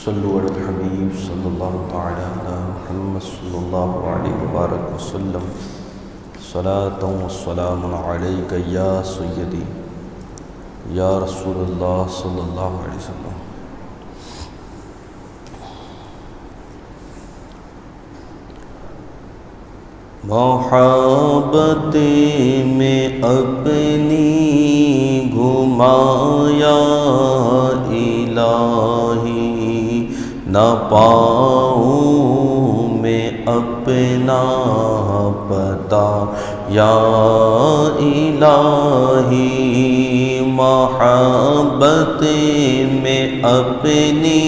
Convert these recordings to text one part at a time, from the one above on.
صلو علی الحبیب صلی اللہ تعالی علی محمد صلی اللہ علیہ وبارک وسلم صلاۃ و سلام علیک یا سیدی یا رسول اللہ صلی اللہ علیہ وسلم۔ محبت میں اپنی گھمایا الہی، نہ پاؤں میں اپنا پتہ یا الہی۔ محبت میں اپنی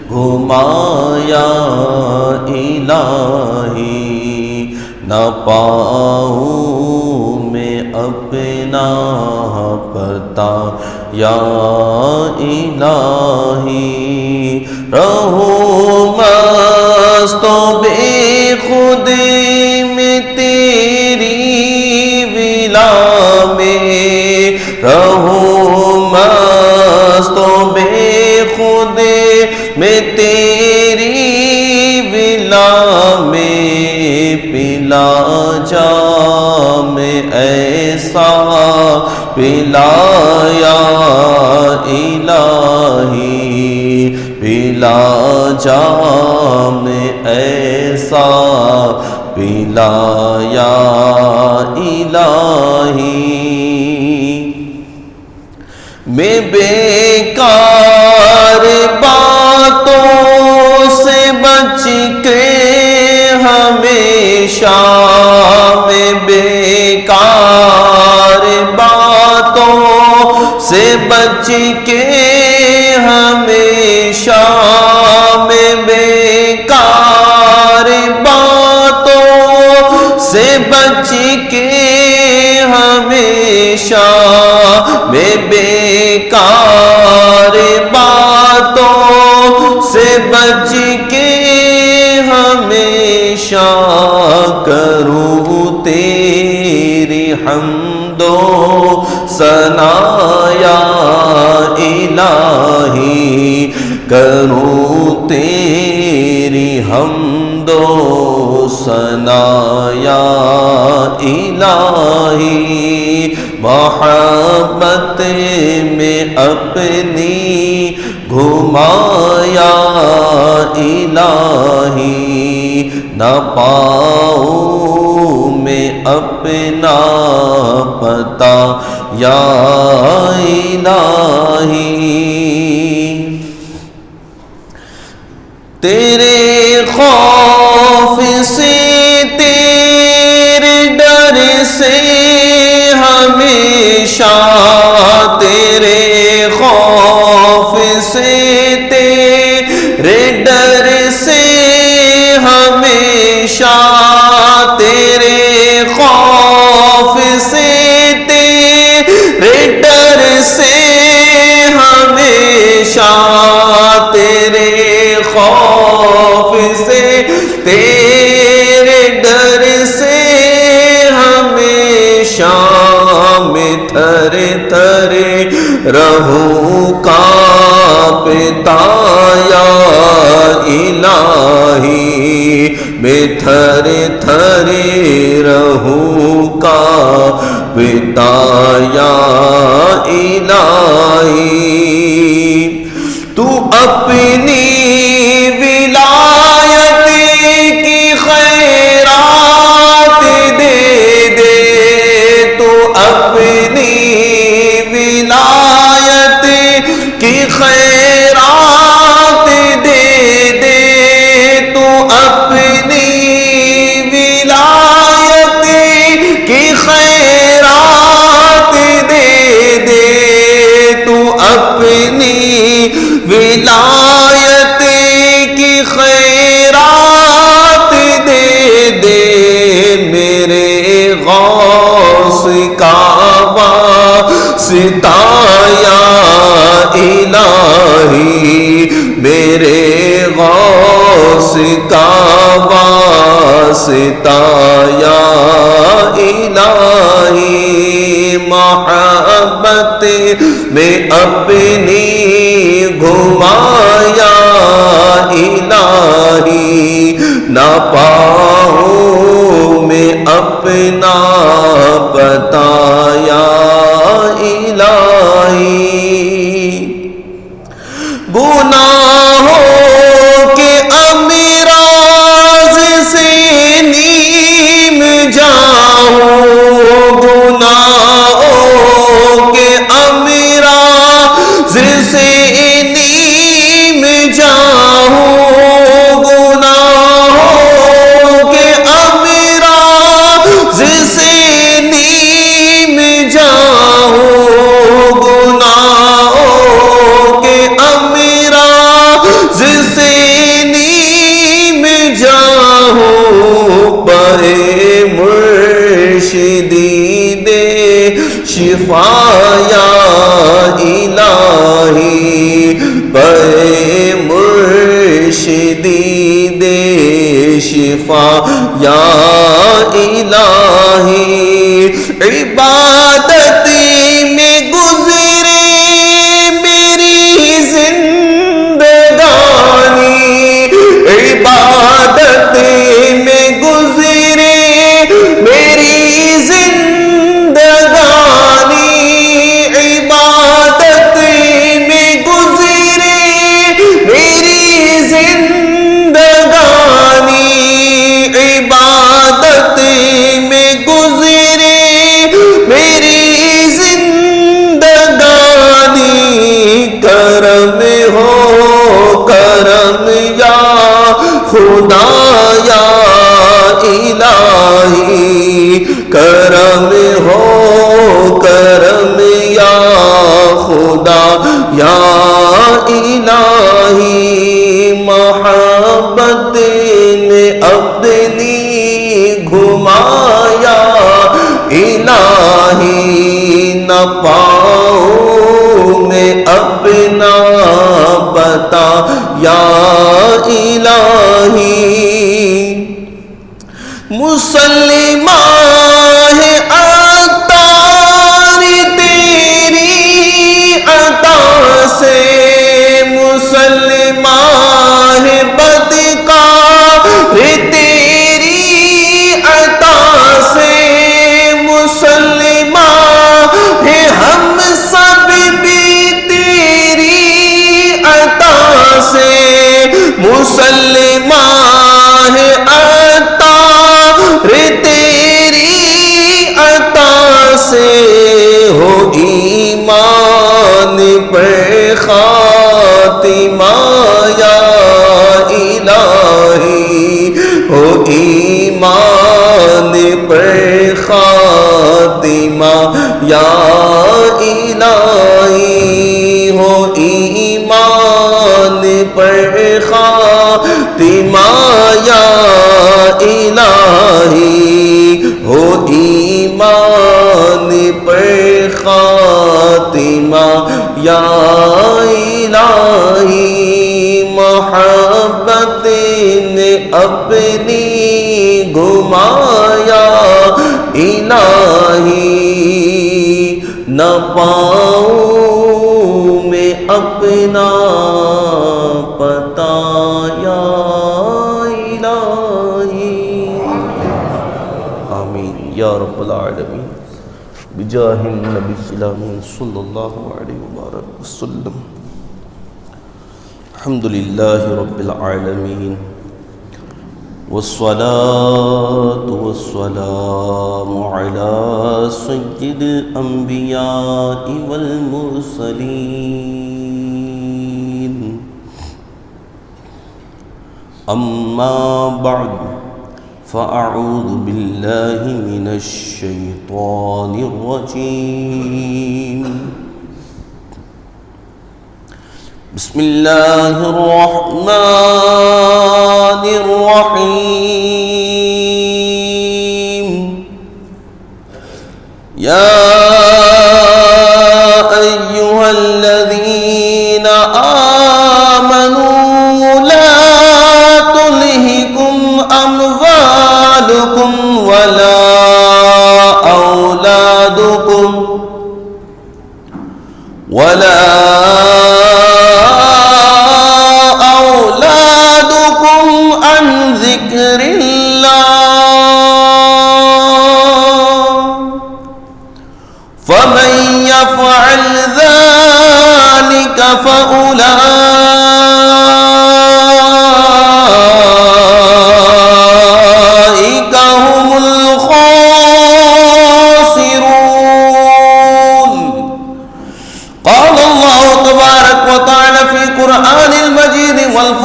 گھمایا الہی، نہ پاؤں میں اپنا پتہ یا الہی۔ رہوں مست و بے خودی میں تیری ولا میں، رہوں مست و بے خودی میں تیری ولا میں، پلا جام ایسا پلایا الہی، پلا جام ایسا پلایا الہی۔ میں بیکار باتوں سے بچ کے ہمیشہ، میں بیکار باتوں سے بچ کے ہمیشہ، میں بیکار باتوں سے بچ کے ہمیشہ، میں بیکار باتوں سے بچ کے ہمیشہ، کروں تیری حمد و ثنا یا الہی، کروں تیری حمد و ثنا یا الہی۔ محبت میں اپنی گھمایا الہی، نہ پاؤں میں اپنا پتہ یا الہی۔ تیرے خوف سے تیرے ڈر سے ہمیشہ، تیرے خوف سے تیرے ڈر سے ہمیشہ، تیرے خوف سے تیرے ڈر سے ہمیشہ، تیرے خوف سے تیرے ڈر سے ہمیشہ، میں تھر تھر رہوں کانپتا یا الہی، میں تھر تھر رہوں کانپتا یا الہی۔ تو اپنی ولایت کی خیرات دے دے، تو اپنی ولایت کی خیرات دے دے، تو اپنی ولایت کی خیرات دے دے، تو اپنی ولایت کی خیرات دے دے۔ میرے غوث کا واسطہ یا الہی، میرے غوث کا واسطہ یا الہی۔ محبت میں اپنی گھمایا نہ پاؤں میں اپنا بتایا الہی گناہوں کے امراض سے نیم جاؤں گناہوں کے امراض سے نیم جاؤں گناہوں کے امراض سے نیم جاؤں گناہوں کے امراض سے نیم جاؤں پرے مرشدی دے شفا یا الہی پرے مرشدی دے شفا یا الہی عبادت میں گزرے میری زندگانی عبادت میں گزرے میری زندگانی عبادت میں گزرے میری زندگانی عبادت میں گزرے میری زندگانی کرم ہو کرم یا خدا یا الہی کرم ہو کرم یا خدا یا الہی محبت نے اپنی گھمایا الہی نہ پاؤں میں اپنا بتا یا الہی مسلمہ ہے عطار تیری عطا سے مسلمہ ہے بدکار تیری عطا سے مسلمہ ہے ہم سب بھی تیری عطا سے مسلمہ ہے تیری عطا سے ہو ایمان پر خاتمہ یا الہی ہو ایمان پر خاتمہ یا الہی ہو ایمان پر خاتمہ یا الہی ہو ایمان پر خاتمہ یا الہی محبت نے اپنی گھمایا الہی نہ پاؤں میں اپنا بتایا یا رب العالمین بجاہ النبی الامین صلی اللہ علیہ وآلہ وسلم الحمدللہ رب العالمین والصلاة والسلام على سید الانبیاء والمرسلین اما بعد فأعوذ بالله من الشيطان الرجيم بسم الله الرحمن الرحيم يا أيها الذين آمنوا لا تلهكم أموالكم ولا أولادكم عن ذكر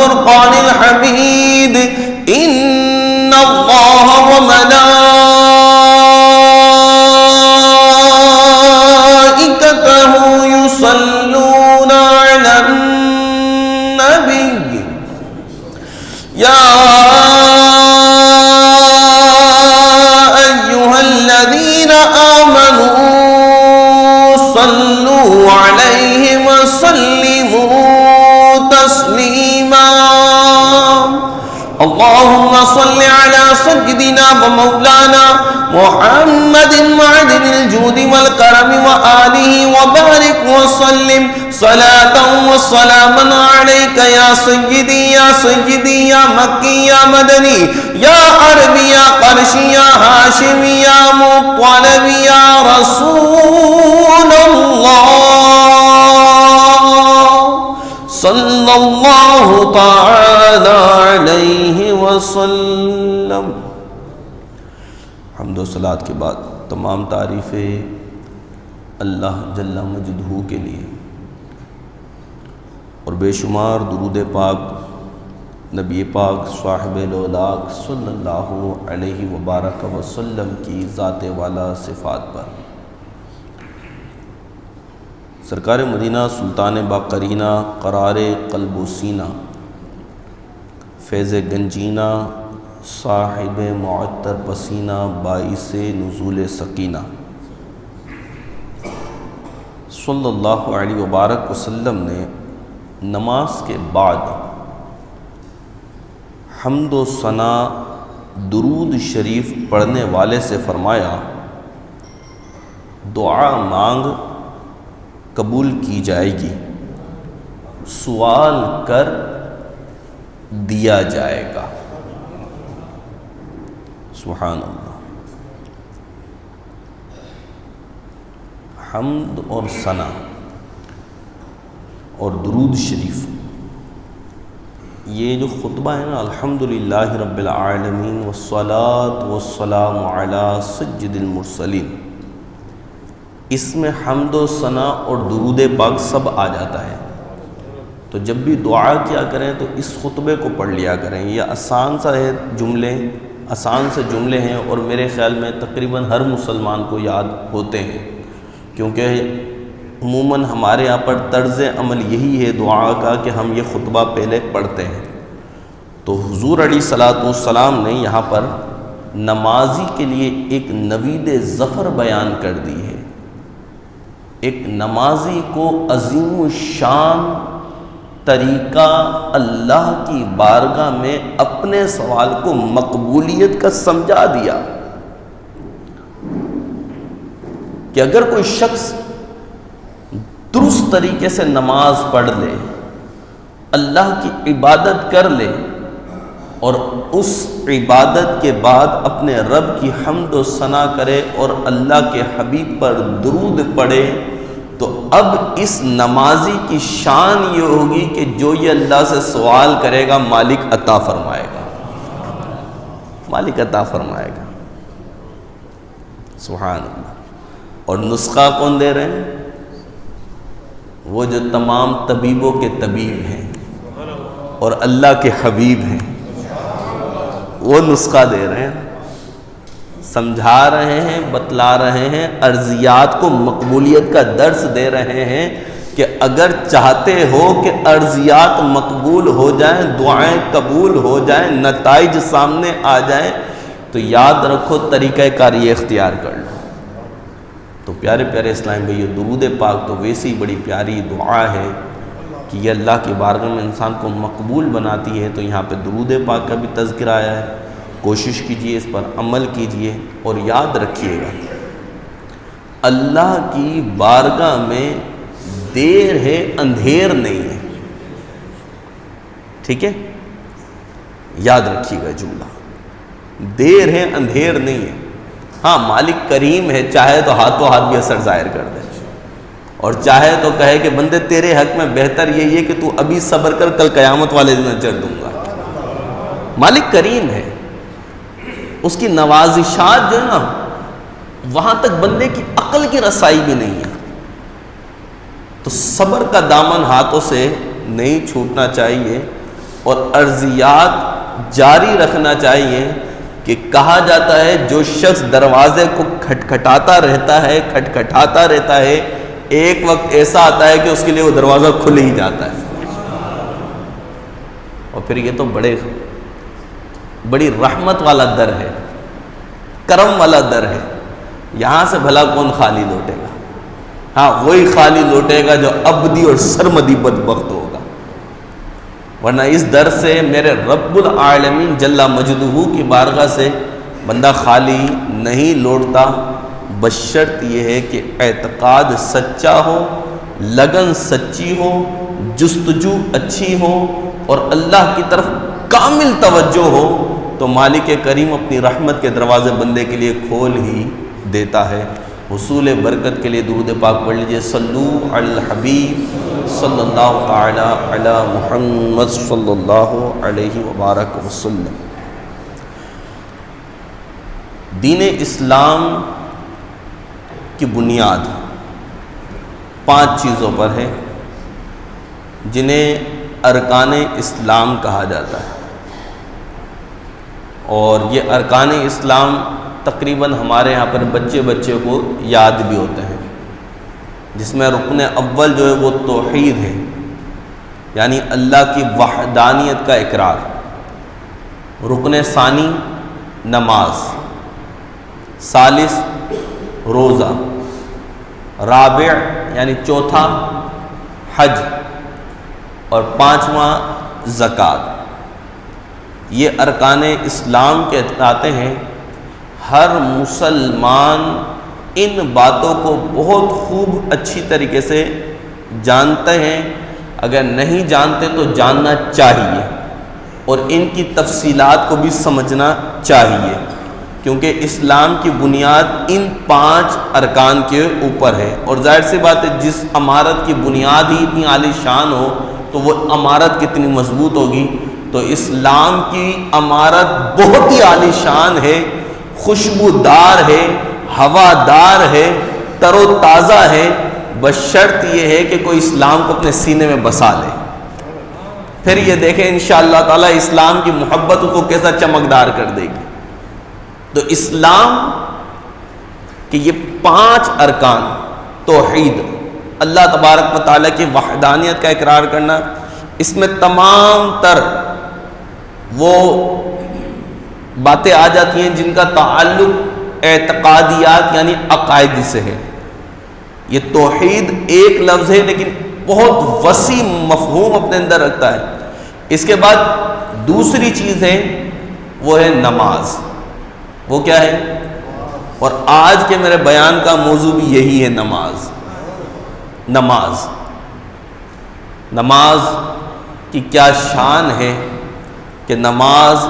والفرقان الحميد إن الله وملائكته يصلون على النبي يا أيها الذين آمنوا صلوا عليه وسلموا تسليما اللهم صل على سيدنا ومولانا محمد معدن الجود والكرم وآله وبارك وسلم صلاة وسلاما عليك يا سيدي يا سيدي يا مكي يا مدني يا عربي يا قرشي يا هاشمي يا مطلبي يا رسول الله صلی اللہ تعالی علیہ وسلم۔ حمد و صلات کے بعد تمام تعریفیں اللہ جل مجدہ کے لیے اور بے شمار درود پاک نبی پاک صاحب الاولاق صلی اللہ علیہ وبارک وسلم کی ذات والا صفات پر۔ سرکار مدینہ سلطان باقرینہ قرار قلب و سینہ فیض گنجینہ صاحب معطر پسینہ باعث نزول سکینہ صلی اللہ علیہ وبارک وسلم نے نماز کے بعد حمد و ثنا درود شریف پڑھنے والے سے فرمایا دعا مانگ قبول کی جائے گی، سوال کر دیا جائے گا۔ سبحان اللہ۔ حمد اور ثنا اور درود شریف، یہ جو خطبہ ہے نا، الحمدللہ رب العالمین والصلاة والسلام علی سید المرسلین، اس میں حمد و ثنا اور درود پاک سب آ جاتا ہے۔ تو جب بھی دعا کیا کریں تو اس خطبے کو پڑھ لیا کریں۔ یہ آسان سے جملے ہیں اور میرے خیال میں تقریباً ہر مسلمان کو یاد ہوتے ہیں، کیونکہ عموماً ہمارے یہاں پر طرز عمل یہی ہے دعا کا کہ ہم یہ خطبہ پہلے پڑھتے ہیں۔ تو حضور علیہ الصلوۃ والسلام نے یہاں پر نمازی کے لیے ایک نوید ظفر بیان کر دی ہے۔ ایک نمازی کو عظیم الشان طریقہ اللہ کی بارگاہ میں اپنے سوال کو مقبولیت کا سمجھا دیا کہ اگر کوئی شخص درست طریقے سے نماز پڑھ لے، اللہ کی عبادت کر لے اور اس عبادت کے بعد اپنے رب کی حمد و ثنا کرے اور اللہ کے حبیب پر درود پڑھے، تو اب اس نمازی کی شان یہ ہوگی کہ جو یہ اللہ سے سوال کرے گا مالک عطا فرمائے گا، مالک عطا فرمائے گا۔ سبحان اللہ۔ اور نسخہ کون دے رہے ہیں؟ وہ جو تمام طبیبوں کے طبیب ہیں اور اللہ کے حبیب ہیں، وہ نسخہ دے رہے ہیں، سمجھا رہے ہیں، بتلا رہے ہیں، عرضیات کو مقبولیت کا درس دے رہے ہیں کہ اگر چاہتے ہو کہ عرضیات مقبول ہو جائیں، دعائیں قبول ہو جائیں، نتائج سامنے آ جائیں، تو یاد رکھو طریقہ کار یہ اختیار کر لو۔ تو پیارے پیارے اسلام بھائی، یہ درود پاک تو ویسی بڑی پیاری دعا ہے کہ یہ اللہ کی بارگاہ میں انسان کو مقبول بناتی ہے۔ تو یہاں پہ درود پاک کا بھی تذکرہ آیا ہے، کوشش کیجئے اس پر عمل کیجئے اور یاد رکھیے گا اللہ کی بارگاہ میں دیر ہے اندھیر نہیں ہے، ٹھیک ہے؟ یاد رکھیے گا جملہ، دیر ہے اندھیر نہیں ہے۔ ہاں مالک کریم ہے، چاہے تو ہاتھوں ہاتھ بھی اثر ظاہر کر دے اور چاہے تو کہے کہ بندے تیرے حق میں بہتر یہی ہے کہ تو ابھی صبر کر، کل قیامت والے دن اجر دوں گا۔ مالک کریم ہے، اس کی نوازشات جو ہے نا وہاں تک بندے کی عقل کی رسائی بھی نہیں ہے۔ تو صبر کا دامن ہاتھوں سے نہیں چھوٹنا چاہیے اور عرضیات جاری رکھنا چاہیے کہ کہا جاتا ہے جو شخص دروازے کو کھٹکھٹاتا رہتا ہے ایک وقت ایسا آتا ہے کہ اس کے لیے وہ دروازہ کھل ہی جاتا ہے. اور پھر یہ تو بڑی رحمت والا در ہے، کرم والا در ہے. یہاں سے بھلا کون خالی لوٹے گا؟ ہاں وہی خالی لوٹے گا جو ابدی اور سرمدی بدبخت ہوگا، ورنہ اس در سے میرے رب العالمین جل مجدہ کی بارگاہ سے بندہ خالی نہیں لوٹتا، بشرط یہ ہے کہ اعتقاد سچا ہو، لگن سچی ہو، جستجو اچھی ہو اور اللہ کی طرف کامل توجہ ہو تو مالک کریم اپنی رحمت کے دروازے بندے کے لیے کھول ہی دیتا ہے. حصول برکت کے لیے درود پاک پڑھ لیجئے. صلو علی الحبیب صلی اللہ تعالی علی محمد صلی اللہ علیہ وبارک وسلم. دین اسلام کی بنیاد 5 چیزوں پر ہے جنہیں ارکان اسلام کہا جاتا ہے، اور یہ ارکان اسلام تقریباً ہمارے یہاں پر بچے کو یاد بھی ہوتے ہیں، جس میں رکن اول جو ہے وہ توحید ہے، یعنی اللہ کی وحدانیت کا اقرار. رکن ثانی نماز، ثالث روزہ، رابع یعنی چوتھا حج، اور 5واں زکوٰۃ. یہ ارکان اسلام کہلاتے ہیں. ہر مسلمان ان باتوں کو بہت خوب اچھی طریقے سے جانتے ہیں، اگر نہیں جانتے تو جاننا چاہیے اور ان کی تفصیلات کو بھی سمجھنا چاہیے، کیونکہ اسلام کی بنیاد ان 5 ارکان کے اوپر ہے. اور ظاہر سی بات ہے جس عمارت کی بنیاد ہی اتنی عالی شان ہو تو وہ عمارت کتنی مضبوط ہوگی. تو اسلام کی عمارت بہت ہی عالی شان ہے، خوشبودار ہے، ہوادار ہے، تر و تازہ ہے، بشرط یہ ہے کہ کوئی اسلام کو اپنے سینے میں بسا لے. پھر یہ دیکھیں انشاءاللہ تعالی اسلام کی محبت کو کیسا چمکدار کر دے گی. تو اسلام کہ یہ 5 ارکان، توحید، اللہ تبارک و تعالیٰ کی وحدانیت کا اقرار کرنا، اس میں تمام تر وہ باتیں آ جاتی ہیں جن کا تعلق اعتقادیات یعنی عقائد سے ہے. یہ توحید ایک لفظ ہے لیکن بہت وسیع مفہوم اپنے اندر رکھتا ہے. اس کے بعد دوسری چیز ہے وہ ہے نماز. وہ کیا ہے؟ اور آج کے میرے بیان کا موضوع بھی یہی ہے، نماز. نماز کی کیا شان ہے کہ نماز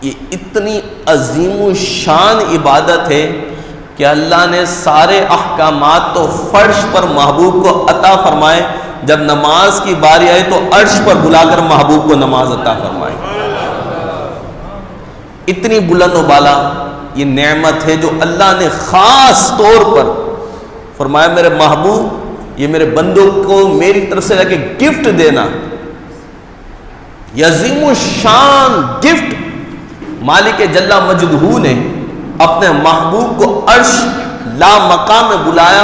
یہ اتنی عظیم و شان عبادت ہے کہ اللہ نے سارے احکامات تو فرش پر محبوب کو عطا فرمائے، جب نماز کی باری آئے تو عرش پر بلا کر محبوب کو نماز عطا فرمائے. اتنی بلند و بالا یہ نعمت ہے جو اللہ نے خاص طور پر فرمایا میرے محبوب یہ میرے بندوں کو میری طرف سے کہ گفٹ دینا. یہ عظیم الشان گفٹ مالک جل مجدہ نے اپنے محبوب کو عرش لا مقام میں بلایا،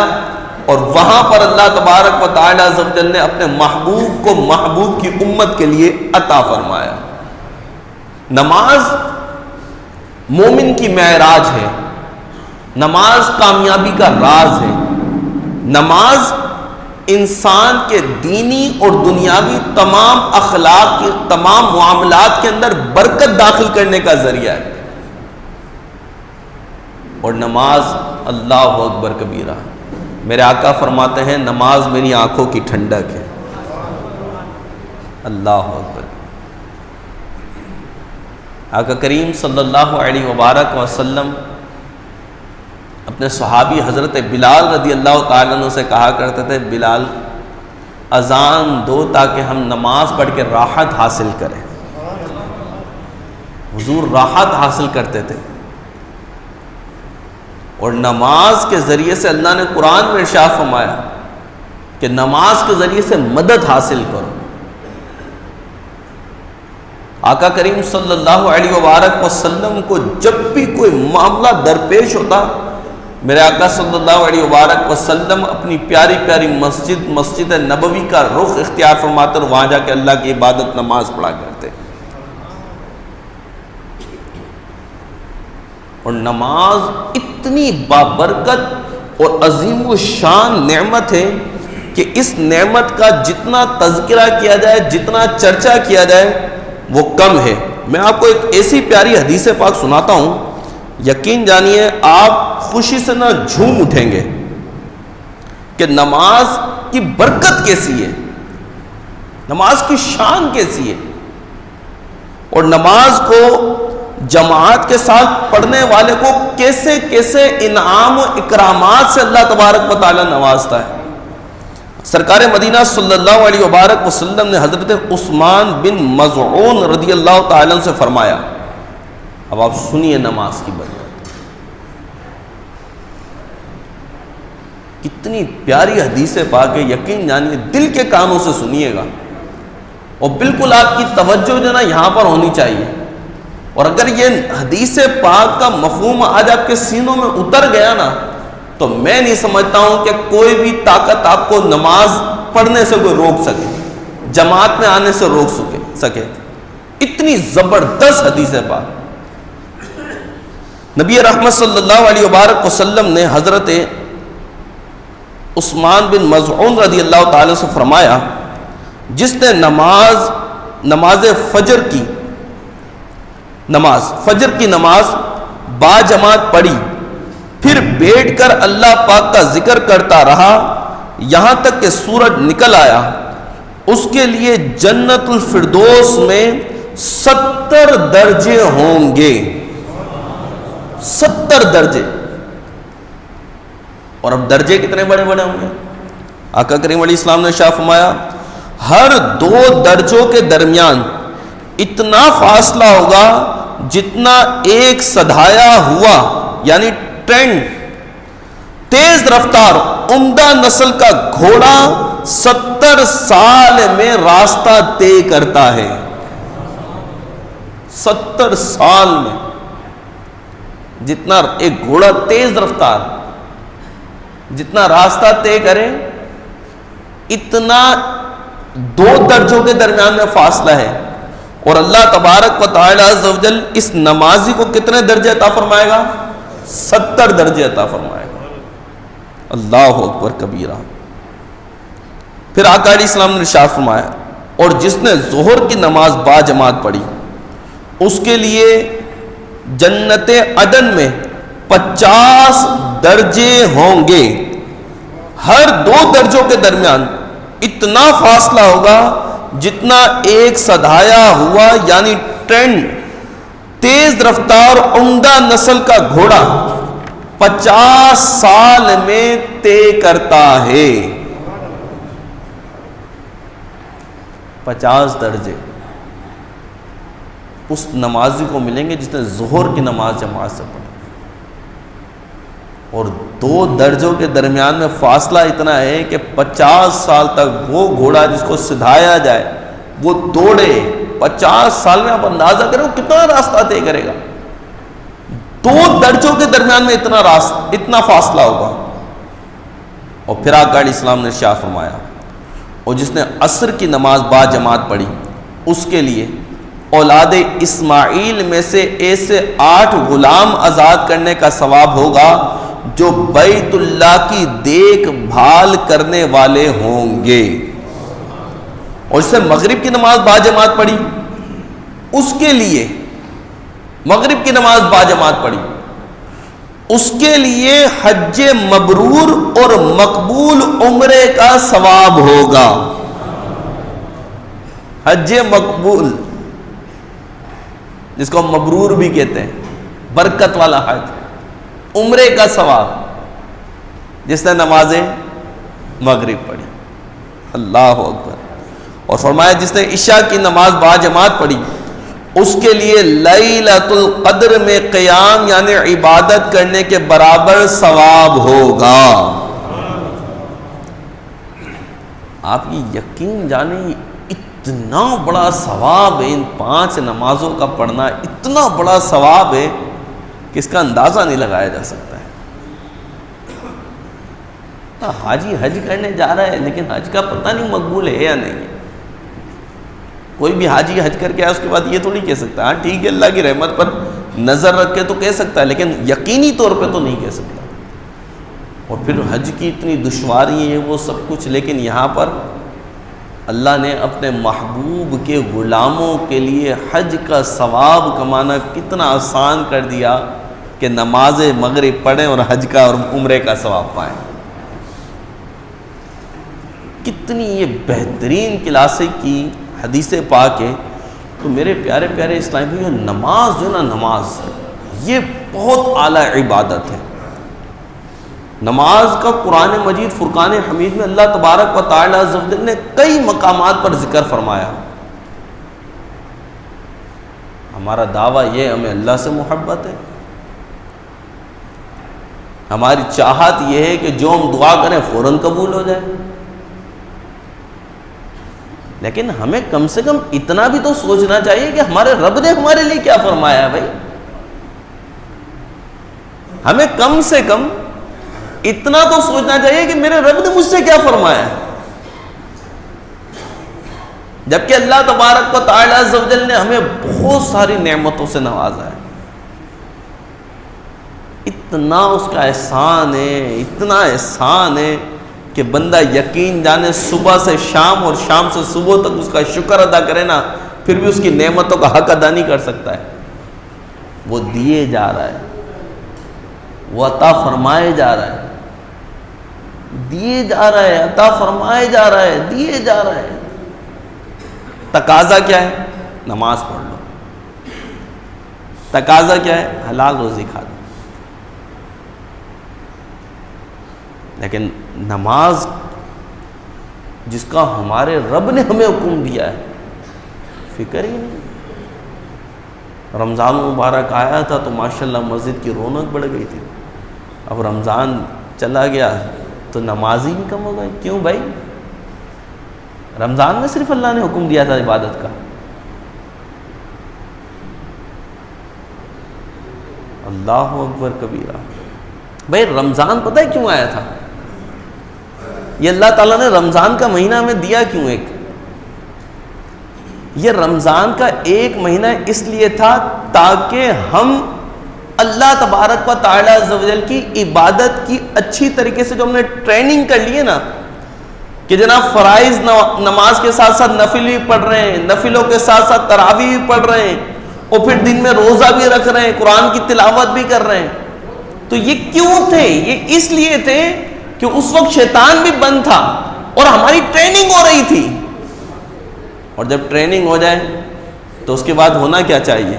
اور وہاں پر اللہ تبارک و تعالی عز و جل نے اپنے محبوب کو محبوب کی امت کے لیے عطا فرمایا. نماز مومن کی معراج ہے، نماز کامیابی کا راز ہے. نماز انسان کے دینی اور دنیاوی تمام اخلاق کے تمام معاملات کے اندر برکت داخل کرنے کا ذریعہ ہے. اور نماز اللہ اکبر کبیرہ، میرے آقا فرماتے ہیں نماز میری آنکھوں کی ٹھنڈک ہے. اللہ اکبر. آقا کریم صلی اللہ علیہ وبارک وسلم اپنے صحابی حضرت بلال رضی اللہ تعالیٰ عنہ سے کہا کرتے تھے، بلال اذان دو تاکہ ہم نماز پڑھ کے راحت حاصل کریں. حضور راحت حاصل کرتے تھے، اور نماز کے ذریعے سے اللہ نے قرآن میں ارشاد فرمایا کہ نماز کے ذریعے سے مدد حاصل کرو. آقا کریم صلی اللہ علیہ وآلہ وسلم کو جب بھی کوئی معاملہ درپیش ہوتا، میرے آقا صلی اللہ علیہ وآلہ وسلم اپنی پیاری پیاری مسجد نبوی کا رخ اختیار فرماتے اور وہاں جا کے اللہ کی عبادت نماز پڑھا کرتے. اور نماز اتنی بابرکت اور عظیم و شان نعمت ہے کہ اس نعمت کا جتنا تذکرہ کیا جائے، جتنا چرچا کیا جائے وہ کم ہے. میں آپ کو ایک ایسی پیاری حدیث پاک سناتا ہوں، یقین جانیے آپ خوشی سے نہ جھوم اٹھیں گے کہ نماز کی برکت کیسی ہے، نماز کی شان کیسی ہے، اور نماز کو جماعت کے ساتھ پڑھنے والے کو کیسے کیسے انعام و اکرامات سے اللہ تبارک و تعالی نوازتا ہے. سرکار مدینہ صلی اللہ علیہ وآلہ وسلم نے حضرت عثمان بن مظعون رضی اللہ تعالیٰ عنہ سے فرمایا. اب آپ سنیے نماز کی برکت، کتنی پیاری حدیث پاک ہے، یقین جانیے دل کے کانوں سے سنیے گا اور بالکل آپ کی توجہ جو نا یہاں پر ہونی چاہیے. اور اگر یہ حدیث پاک کا مفہوم آج آپ کے سینوں میں اتر گیا نا تو میں نہیں سمجھتا ہوں کہ کوئی بھی طاقت آپ کو نماز پڑھنے سے کوئی روک سکے، جماعت میں آنے سے روک سکے. اتنی زبردست حدیث پاک. نبی رحمت صلی اللہ علیہ وآلہ وسلم نے حضرت عثمان بن مظعون رضی اللہ تعالیٰ سے فرمایا، جس نے نماز فجر کی نماز با جماعت پڑھی پھر بیٹھ کر اللہ پاک کا ذکر کرتا رہا یہاں تک کہ سورج نکل آیا، اس کے لیے جنت الفردوس میں 70 درجے ہوں گے. 70 درجے. اور اب درجے کتنے بڑے بڑے ہوں گے؟ آقا کریم علیہ السلام نے ارشاد فرمایا ہر 2 درجوں کے درمیان اتنا فاصلہ ہوگا جتنا ایک سدھایا ہوا یعنی ٹرینڈ تیز رفتار عمدہ نسل کا گھوڑا 70 سال میں راستہ طے کرتا ہے. 70 سال میں جتنا ایک گھوڑا تیز رفتار جتنا راستہ طے کرے اتنا 2 درجوں کے درمیان میں فاصلہ ہے. اور اللہ تبارک و تعالی عز و جل اس نمازی کو کتنے درجے عطا فرمائے گا؟ 70 درجے عطا فرمائے گا. اللہ اکبر کبیرہ. پھر آقا علیہ السلام نے ارشاد فرمایا اور جس نے ظہر کی نماز با جماعت پڑھی اس کے لیے جنت عدن میں 50 درجے ہوں گے. ہر 2 درجوں کے درمیان اتنا فاصلہ ہوگا جتنا ایک سدھایا ہوا یعنی ٹرینڈ تیز رفتار عمدہ نسل کا گھوڑا 50 سال میں طے کرتا ہے. 50 درجے اس نمازی کو ملیں گے جس نے ظہر کی نماز جماعت سے پڑھی. اور 2 درجوں کے درمیان میں فاصلہ اتنا ہے کہ 50 سال تک وہ گھوڑا جس کو سدھایا جائے وہ دوڑے. 50 سال میں آپ اندازہ کریں وہ کتنا راستہ طے کرے گا. 2 درجوں کے درمیان میں اتنا فاصلہ ہوگا. اور پھر آقا علیہ السلام نے ارشاد فرمایا اور جس نے عصر کی نماز با جماعت پڑھی اس کے لیے اولاد اسماعیل میں سے ایسے 8 غلام آزاد کرنے کا ثواب ہوگا جو بیت اللہ کی دیکھ بھال کرنے والے ہوں گے. اور جس نے مغرب کی نماز با جماعت پڑھی اس کے لیے مغرب کی نماز با جماعت پڑھی اس کے لیے حج مبرور اور مقبول عمرے کا ثواب ہوگا. حج مقبول جس کو مبرور بھی کہتے ہیں، برکت والا حج، عمرے کا ثواب جس نے نماز مغرب پڑھی. اللہ اکبر. اور فرمایا جس نے عشاء کی نماز با جماعت پڑھی اس کے لیے لیلۃ القدر میں قیام یعنی عبادت کرنے کے برابر ثواب ہوگا. آپ یہ یقین جانیں اتنا بڑا ثواب ہے ان 5 نمازوں کا پڑھنا، اتنا بڑا ثواب ہے کہ اس کا اندازہ نہیں لگایا جا سکتا ہے۔ حاجی حج کرنے جا رہا ہے لیکن حج کا پتہ نہیں مقبول ہے یا نہیں ہے۔ کوئی بھی حاجی حج کر کے آیا اس کے بعد یہ تھوڑی کہہ سکتا ہاں ٹھیک ہے اللہ کی رحمت پر نظر رکھ کے تو کہہ سکتا ہے، لیکن یقینی طور پہ تو نہیں کہہ سکتا۔ اور پھر حج کی اتنی دشواری ہے وہ سب کچھ، لیکن یہاں پر اللہ نے اپنے محبوب کے غلاموں کے لیے حج کا ثواب کمانا کتنا آسان کر دیا کہ نماز مغرب پڑھیں اور حج کا اور عمرے کا ثواب پائیں۔ کتنی یہ بہترین کلاسک کی حدیث پاک ہے۔ تو میرے پیارے پیارے اسلامی بھائیو، نماز جو نا، نماز یہ بہت اعلیٰ عبادت ہے۔ نماز کا قرآن مجید فرقان حمید میں اللہ تبارک و تعالی عز و جل نے کئی مقامات پر ذکر فرمایا۔ ہمارا دعویٰ یہ ہمیں اللہ سے محبت ہے، ہماری چاہت یہ ہے کہ جو ہم دعا کریں فوراً قبول ہو جائے، لیکن ہمیں کم سے کم اتنا بھی تو سوچنا چاہیے کہ ہمارے رب نے ہمارے لیے کیا فرمایا ہے۔ بھائی ہمیں کم سے کم اتنا تو سوچنا چاہیے کہ میرے رب نے مجھ سے کیا فرمایا ہے، جبکہ اللہ تبارک و تعالی عز و جل نے ہمیں بہت ساری نعمتوں سے نوازا ہے۔ اتنا اس کا احسان ہے، اتنا احسان ہے کہ بندہ یقین جانے صبح سے شام اور شام سے صبح تک اس کا شکر ادا کرے نا، پھر بھی اس کی نعمتوں کا حق ادا نہیں کر سکتا ہے۔ وہ دیے جا رہا ہے، وہ عطا فرمائے جا رہا ہے، دیے جا رہا ہے، عطا فرمائے جا رہا ہے، دیے جا رہا ہے۔ تقاضا کیا ہے؟ نماز پڑھ لو۔ تقاضا کیا ہے؟ حلال روزی کھا لو۔ لیکن نماز جس کا ہمارے رب نے ہمیں حکم دیا ہے، فکر ہی نہیں۔ رمضان مبارک آیا تھا تو ماشاءاللہ مسجد کی رونق بڑھ گئی تھی، اب رمضان چلا گیا تو نمازی بھی کم ہو گئی۔ کیوں بھائی؟ رمضان میں صرف اللہ نے حکم دیا تھا عبادت کا۔ اللہ اکبر کبیرہ۔ بھائی رمضان پتہ ہے کیوں آیا تھا؟ یہ اللہ تعالیٰ نے رمضان کا مہینہ ہمیں دیا کیوں؟ یہ رمضان کا ایک مہینہ اس لیے تھا تاکہ ہم اللہ تبارک و تعالی عز و جل کی عبادت کی اچھی طریقے سے جو ہم نے ٹریننگ کر لی ہے نا، کہ جناب فرائض نماز کے ساتھ ساتھ نفل بھی پڑھ رہے ہیں، نفلوں کے ساتھ ساتھ تراویح بھی پڑھ رہے ہیں، اور پھر دن میں روزہ بھی رکھ رہے ہیں، قرآن کی تلاوت بھی کر رہے ہیں۔ تو یہ کیوں تھے؟ یہ اس لیے تھے کہ اس وقت شیطان بھی بند تھا اور ہماری ٹریننگ ہو رہی تھی۔ اور جب ٹریننگ ہو جائے تو اس کے بعد ہونا کیا چاہیے؟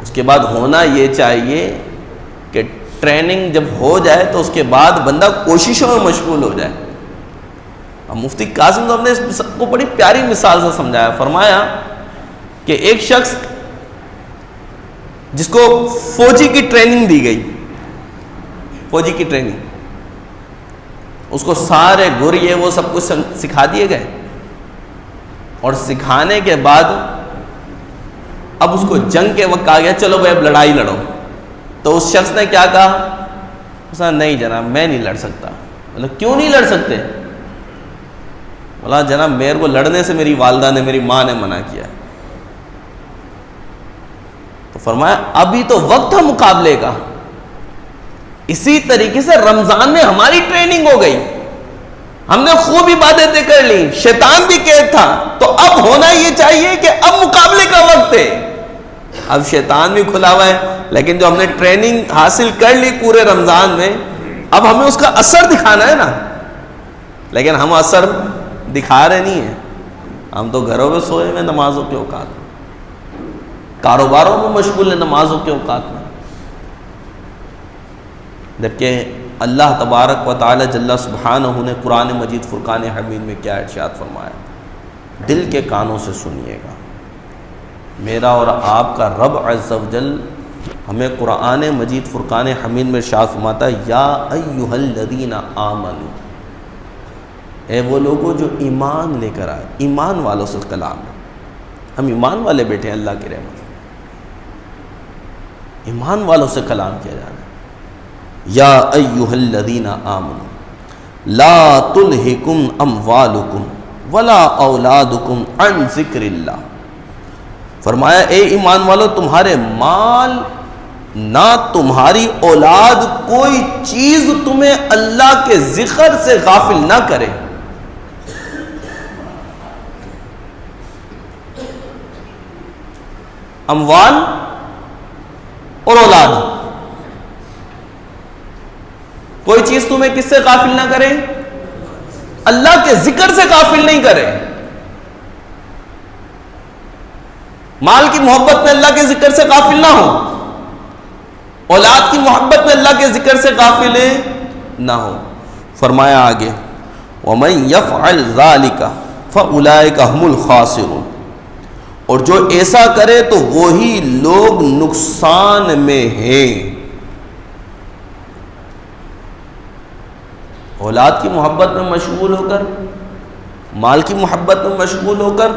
اس کے بعد ہونا یہ چاہیے کہ ٹریننگ جب ہو جائے تو اس کے بعد بندہ کوششوں میں مشغول ہو جائے۔ اب مفتی قاسم صاحب نے اس کو بڑی پیاری مثال سے سمجھایا، فرمایا کہ ایک شخص جس کو فوجی کی ٹریننگ دی گئی، فوجی کی ٹریننگ، اس کو سارے گر یہ وہ سب کچھ سکھا دیے گئے، اور سکھانے کے بعد اب اس کو جنگ کے وقت کہا گیا چلو بھائی اب لڑائی لڑو۔ تو اس شخص نے کیا کہا؟ اس نے نہیں جناب میں نہیں لڑ سکتا۔ بولا کیوں نہیں لڑ سکتے؟ بولا جناب میرے کو لڑنے سے میری والدہ نے، میری ماں نے منع کیا۔ تو فرمایا ابھی تو وقت تھا مقابلے کا۔ اسی طریقے سے رمضان میں ہماری ٹریننگ ہو گئی، ہم نے خوب عبادتیں کر لی، شیطان بھی قید تھا، تو اب ہونا یہ چاہیے کہ اب مقابلے کا وقت ہے۔ اب شیطان بھی کھلا ہوا ہے، لیکن جو ہم نے ٹریننگ حاصل کر لی پورے رمضان میں، اب ہمیں اس کا اثر دکھانا ہے نا۔ لیکن ہم اثر دکھا رہے نہیں ہیں، ہم تو گھروں میں سوئے ہوئے نمازوں کے اوقات میں، کاروباروں میں مشغول ہیں نمازوں کے اوقات میں۔ جبکہ اللہ تبارک و تعالی جل سبحانہ نے قرآن مجید فرقان حمید میں کیا ارشاد فرمایا؟ دل کے کانوں سے سنیے گا۔ میرا اور آپ کا رب عز و جل ہمیں قرآن مجید فرقان حمید میں ارشاد فرماتا ہے یا ایھا الذین آمنوا، اے وہ لوگوں جو ایمان لے کر آئے، ایمان والوں سے کلام ہے، ہم ایمان والے بیٹھے ہیں اللہ کی رحمت، ایمان والوں سے کلام کیا جا رہا ہے۔ یا ایھا الذین آمنوا لا تلہکم اموالکم ولا اولادکم عن ذکر اللہ، فرمایا اے ایمان والو تمہارے مال نہ تمہاری اولاد کوئی چیز تمہیں اللہ کے ذکر سے غافل نہ کرے۔ اموال اور اولاد، کوئی چیز تمہیں کس سے غافل نہ کرے؟ اللہ کے ذکر سے غافل نہیں کرے۔ مال کی محبت میں اللہ کے ذکر سے غافل نہ ہو، اولاد کی محبت میں اللہ کے ذکر سے غافل نہ ہو۔ فرمایا آگے وَمَن يَفْعَلْ ذَلِكَ فَأُولَئِكَ هُمُ الْخَاسِرُونَ، اور جو ایسا کرے تو وہی لوگ نقصان میں ہیں۔ اولاد کی محبت میں مشغول ہو کر، مال کی محبت میں مشغول ہو کر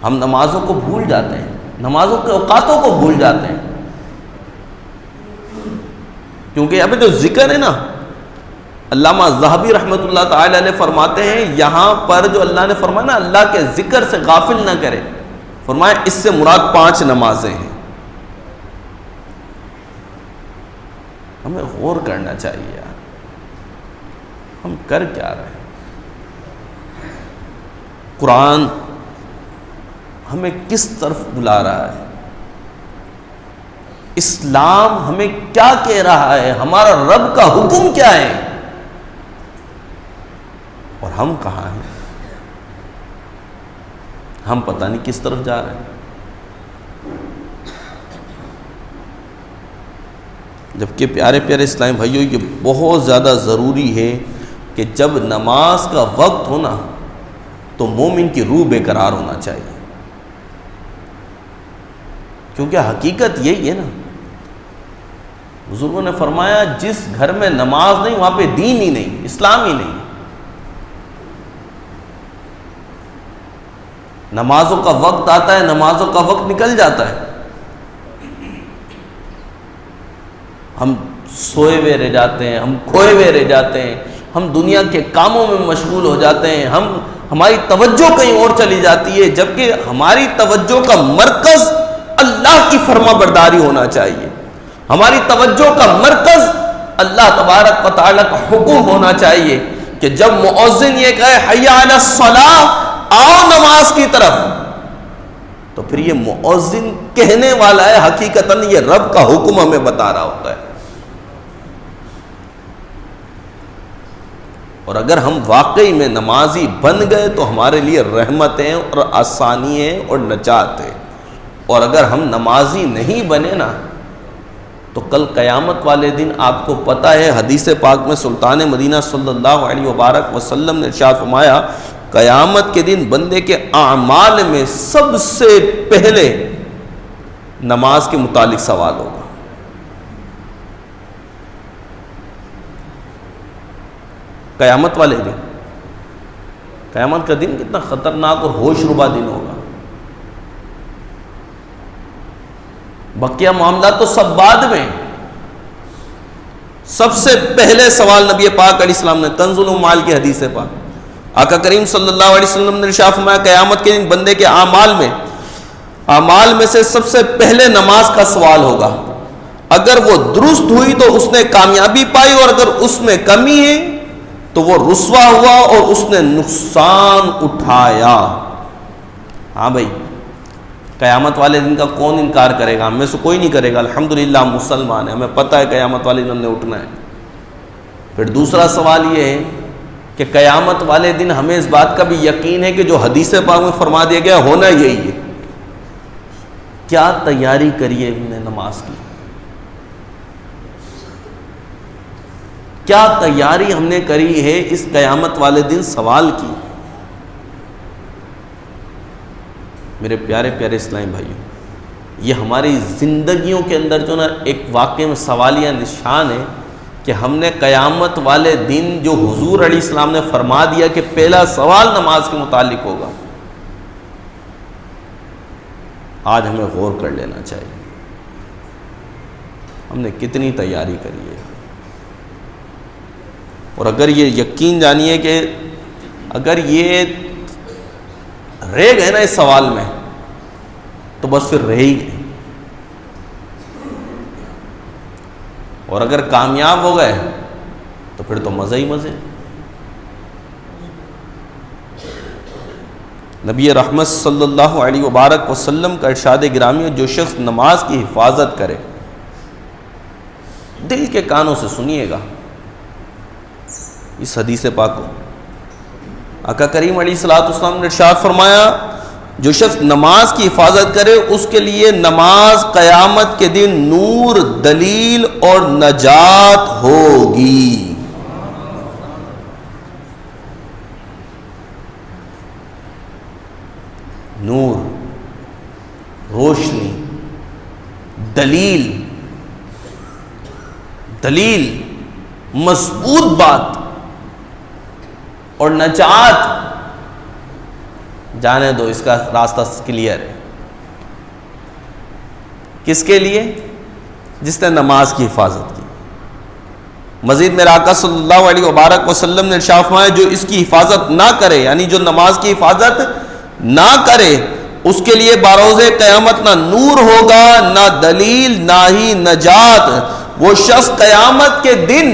ہم نمازوں کو بھول جاتے ہیں، نمازوں کے اوقاتوں کو بھول جاتے ہیں، کیونکہ ابھی جو ذکر ہے نا، علامہ ذہبی رحمۃ اللہ تعالی علیہ فرماتے ہیں یہاں پر جو اللہ نے فرمایا نا اللہ کے ذکر سے غافل نہ کرے، فرمایا اس سے مراد 5 نمازیں ہیں۔ ہمیں غور کرنا چاہیے یار، ہم کر کیا رہے ہیں؟ قرآن ہمیں کس طرف بلا رہا ہے؟ اسلام ہمیں کیا کہہ رہا ہے؟ ہمارا رب کا حکم کیا ہے؟ اور ہم کہاں ہیں؟ ہم پتہ نہیں کس طرف جا رہے ہیں۔ جبکہ پیارے پیارے اسلامی بھائیوں، یہ بہت زیادہ ضروری ہے کہ جب نماز کا وقت ہونا تو مومن کی روح بے قرار ہونا چاہیے، کیونکہ حقیقت یہی ہے نا، بزرگوں نے فرمایا جس گھر میں نماز نہیں وہاں پہ دین ہی نہیں، اسلام ہی نہیں۔ نمازوں کا وقت آتا ہے، نمازوں کا وقت نکل جاتا ہے، ہم سوئے ہوئے رہ جاتے ہیں، ہم کھوئے ہوئے رہ جاتے ہیں، ہم دنیا کے کاموں میں مشغول ہو جاتے ہیں، ہماری توجہ کہیں اور چلی جاتی ہے، جبکہ ہماری توجہ کا مرکز اللہ کی فرما برداری ہونا چاہیے، ہماری توجہ کا مرکز اللہ تبارک و تعالیٰ کا حکم ہونا چاہیے کہ جب مؤذن یہ کہے حی علی الصلاۃ، آؤ نماز کی طرف، تو پھر یہ مؤذن کہنے والا ہے، حقیقتاً یہ رب کا حکم ہمیں بتا رہا ہوتا ہے۔ اور اگر ہم واقعی میں نمازی بن گئے تو ہمارے لیے رحمتیں اور آسانی ہے اور نجات ہے، اور اگر ہم نمازی نہیں بنے نا تو کل قیامت والے دن آپ کو پتہ ہے، حدیث پاک میں سلطان مدینہ صلی اللہ علیہ وبارک وسلم نے ارشاد فرمایا قیامت کے دن بندے کے اعمال میں سب سے پہلے نماز کے متعلق سوال ہوگا۔ قیامت والے دن، قیامت کا دن کتنا خطرناک اور ہوش ربا دن ہوگا۔ بقیہ معاملات تو سب بعد میں، سب سے پہلے سوال نبی پاک علیہ السلام نے کنز المال کی حدیث پاک آقا کریم صلی اللہ علیہ وسلم نے ارشاد فرمایا قیامت کے دن بندے کے اعمال میں سے سب سے پہلے نماز کا سوال ہوگا، اگر وہ درست ہوئی تو اس نے کامیابی پائی، اور اگر اس میں کمی ہے تو وہ رسوا ہوا اور اس نے نقصان اٹھایا۔ ہاں بھائی، قیامت والے دن کا کون انکار کرے گا؟ ہم میں سے کوئی نہیں کرے گا، الحمدللہ ہم مسلمان ہیں، ہمیں پتہ ہے قیامت والے دن ہم نے اٹھنا ہے۔ پھر دوسرا سوال یہ ہے کہ قیامت والے دن ہمیں اس بات کا بھی یقین ہے کہ جو حدیث پاک میں فرما دیا گیا ہونا یہی ہے، کیا تیاری کریے ہم نے نماز کی، کیا تیاری ہم نے کری ہے اس قیامت والے دن سوال کی؟ میرے پیارے پیارے اسلامی بھائیوں، یہ ہماری زندگیوں کے اندر جو نا ایک واقعے میں سوالیہ نشان ہے کہ ہم نے قیامت والے دن جو حضور علیہ السلام نے فرما دیا کہ پہلا سوال نماز کے متعلق ہوگا، آج ہمیں غور کر لینا چاہیے ہم نے کتنی تیاری کری ہے۔ اور اگر یہ یقین جانیے کہ اگر یہ رہ گئے نا اس سوال میں تو بس پھر رہ ہی گئے، اور اگر کامیاب ہو گئے تو پھر تو مزے ہی مزے۔ نبی رحمت صلی اللہ علیہ وبارک وسلم کا ارشاد گرامی ہے، جو شخص نماز کی حفاظت کرے، دل کے کانوں سے سنیے گا اس حدیث پاک کو، آقا کریم علیہ الصلوۃ والسلام نے ارشاد فرمایا، جو شخص نماز کی حفاظت کرے اس کے لیے نماز قیامت کے دن نور، دلیل اور نجات ہوگی۔ نور، روشنی، دلیل، مضبوط بات اور نجات۔ جانے دو، اس کا راستہ کلیئر ہے۔ کس کے لیے؟ جس نے نماز کی حفاظت کی۔ مزید میرے آقا صلی اللہ علیہ وبارک وسلم نے ارشاد فرمایا، جو اس کی حفاظت نہ کرے، یعنی جو نماز کی حفاظت نہ کرے، اس کے لیے بروز قیامت نہ نور ہوگا، نہ دلیل، نہ ہی نجات۔ وہ شخص قیامت کے دن